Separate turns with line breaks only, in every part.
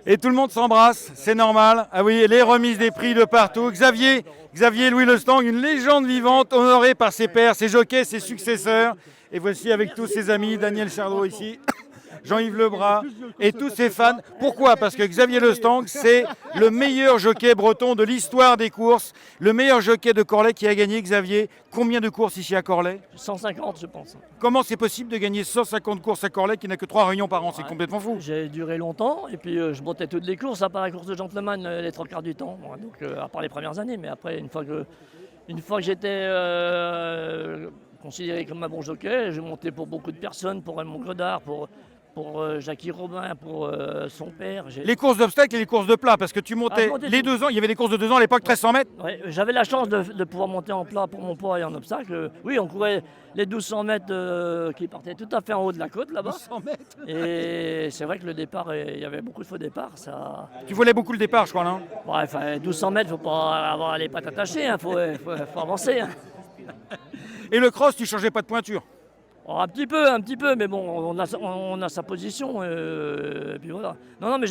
Et tout le monde s'embrasse, c'est normal. Ah oui, les remises des prix de partout. Xavier Louis Lestang, une légende vivante, honorée par ses pairs, ses jockeys, ses successeurs. Et voici avec tous ses amis, Daniel Chardot ici, Jean-Yves Lebras et tous ses fans. Pourquoi? Parce que Xavier Lestang, c'est le meilleur jockey breton de l'histoire des courses, le meilleur jockey de Corlay qui a gagné. Xavier, combien de courses ici à Corlay?
150, je pense.
Comment c'est possible de gagner 150 courses à Corlay qui n'a que 3 réunions par an? C'est complètement fou.
J'ai duré longtemps et puis je montais toutes les courses, à part la course de gentleman les 3 quarts du temps. Moi. Donc à part les premières années, mais après une fois que j'étais considéré comme un bon jockey, je montais pour beaucoup de personnes, pour Raymond Godard, pour Jackie Robin, pour son père.
Les courses d'obstacles et les courses de plat, parce que tu montais les 2 ans, il y avait des courses de 2 ans à l'époque, 1300 mètres.
Ouais, j'avais la chance de pouvoir monter en plat pour mon poids et en obstacle. Oui, on courait les 1200 mètres qui partaient tout à fait en haut de la côte là-bas.
1200 mètres.
Et c'est vrai que le départ, il y avait beaucoup de faux départs. Ça...
Tu volais beaucoup le départ, je crois, non?
Bref, 1200 mètres, il ne faut pas avoir les pattes attachées, il faut avancer. Hein.
Et le cross, tu changeais pas de pointure?
Oh, un petit peu, mais bon, on a sa position. Et puis voilà. Non, mais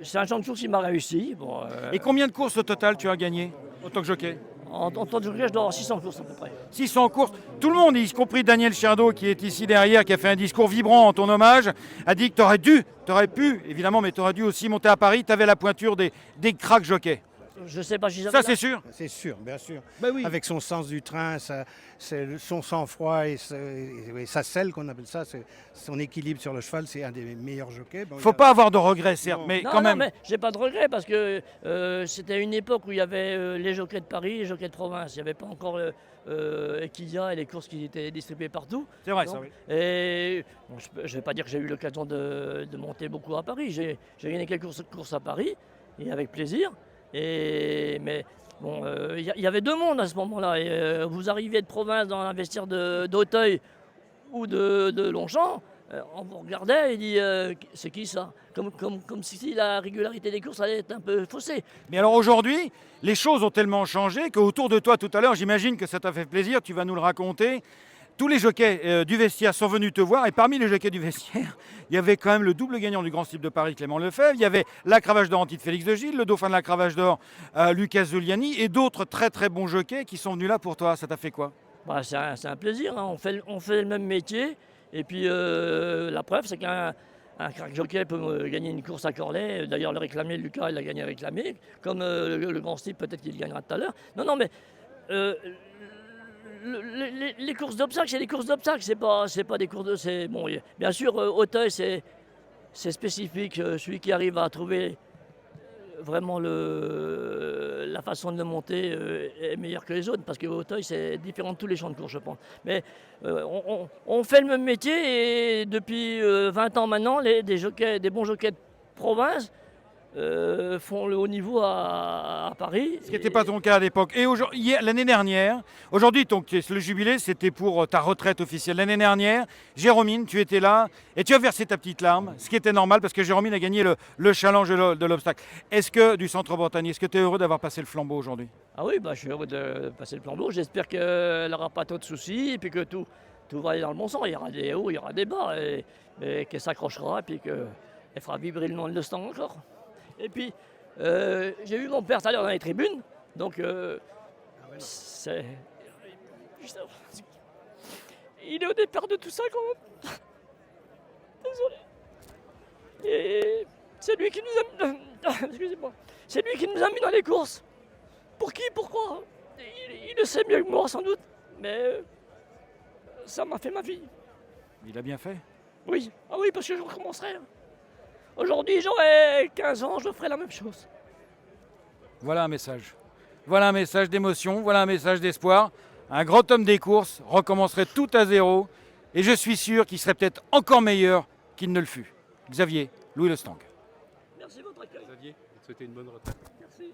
c'est un champ de course qui m'a réussi. Bon,
Et combien de courses au total tu as gagné en tant que jockey?
En tant que jockey, je dois avoir 600 courses à peu près.
600 courses. Tout le monde, y compris Daniel Chardot qui est ici derrière, qui a fait un discours vibrant en ton hommage, a dit que tu aurais pu, évidemment, mais tu aurais dû aussi monter à Paris, tu avais la pointure des cracks jockeys.
Je sais pas si
ça c'est sûr.
C'est sûr, bien sûr.
Bah oui.
Avec son sens du train, son sang-froid et sa selle qu'on appelle ça, son équilibre sur le cheval, c'est un des meilleurs jockeys. Bon,
faut pas avoir de regrets, certes, mais
non,
quand même.
Non, mais j'ai pas de regrets parce que c'était une époque où il y avait les jockeys de Paris, les jockeys de province. Il n'y avait pas encore Equidia et les courses qui étaient distribuées partout.
C'est vrai, ça, oui.
Et bon, je ne vais pas dire que j'ai eu l'occasion de monter beaucoup à Paris. J'ai gagné quelques courses à Paris et avec plaisir. Mais bon, il y avait 2 mondes à ce moment-là. Vous arriviez de province dans l'investiaire d'Auteuil ou de Longchamp, on vous regardait et dit c'est qui ça? Comme si la régularité des courses allait être un peu faussée.
Mais alors aujourd'hui, les choses ont tellement changé qu'autour de toi tout à l'heure, j'imagine que ça t'a fait plaisir, tu vas nous le raconter. Tous les jockeys du vestiaire sont venus te voir et parmi les jockeys du vestiaire, il y avait quand même le double gagnant du Grand Sceptre de Paris, Clément Lefebvre, il y avait la cravache d'or anti Félix de Gilles, le dauphin de la cravache d'or, Lucas Zuliani et d'autres très très bons jockeys qui sont venus là pour toi. Ça t'a fait quoi?
Bah, c'est un plaisir, hein. On fait le même métier et puis la preuve c'est qu'un crack jockey peut gagner une course à Corlay. D'ailleurs le réclamé, Lucas il l'a gagné réclamé, comme le Grand Sceptre peut-être qu'il gagnera tout à l'heure. Non mais... les courses d'obstacles, c'est des courses d'obstacles, c'est pas des courses de... Bon, bien sûr, Auteuil, c'est spécifique. Celui qui arrive à trouver vraiment la façon de le monter est meilleur que les autres, parce que Auteuil, c'est différent de tous les champs de course, je pense. Mais on fait le même métier, et depuis 20 ans maintenant, des bons jockeys de province font le haut niveau à Paris.
Ce qui n'était pas ton cas à l'époque. Et l'année dernière, aujourd'hui, le jubilé, c'était pour ta retraite officielle. L'année dernière, Jérômine, tu étais là et tu as versé ta petite larme, ce qui était normal parce que Jérômine a gagné le challenge de l'obstacle. Est-ce que, du Centre Bretagne, est-ce que tu es heureux d'avoir passé le flambeau aujourd'hui?
Ah oui, je suis heureux de passer le flambeau. J'espère qu'elle n'aura pas trop de soucis et puis que tout va aller dans le bon sens. Il y aura des hauts, il y aura des bas, et qu'elle s'accrochera et puis qu'elle fera vibrer le nom de Lestang encore. Et puis, j'ai vu mon père tout à l'heure dans les tribunes, donc c'est... Il est au départ de tout ça quand même. Désolé. Et c'est lui qui nous a mis... Excusez-moi. C'est lui qui nous a mis dans les courses. Pour qui? Pourquoi? Il le sait mieux que moi sans doute, mais ça m'a fait ma vie.
Il a bien fait.
Oui, ah oui, parce que je recommencerai. Aujourd'hui, j'aurai 15 ans, je ferai la même chose.
Voilà un message. Voilà un message d'émotion, voilà un message d'espoir. Un grand homme des courses recommencerait tout à zéro et je suis sûr qu'il serait peut-être encore meilleur qu'il ne le fut. Xavier Louis Lestang.
Merci de votre accueil.
Xavier, je te souhaite une bonne retraite.
Merci.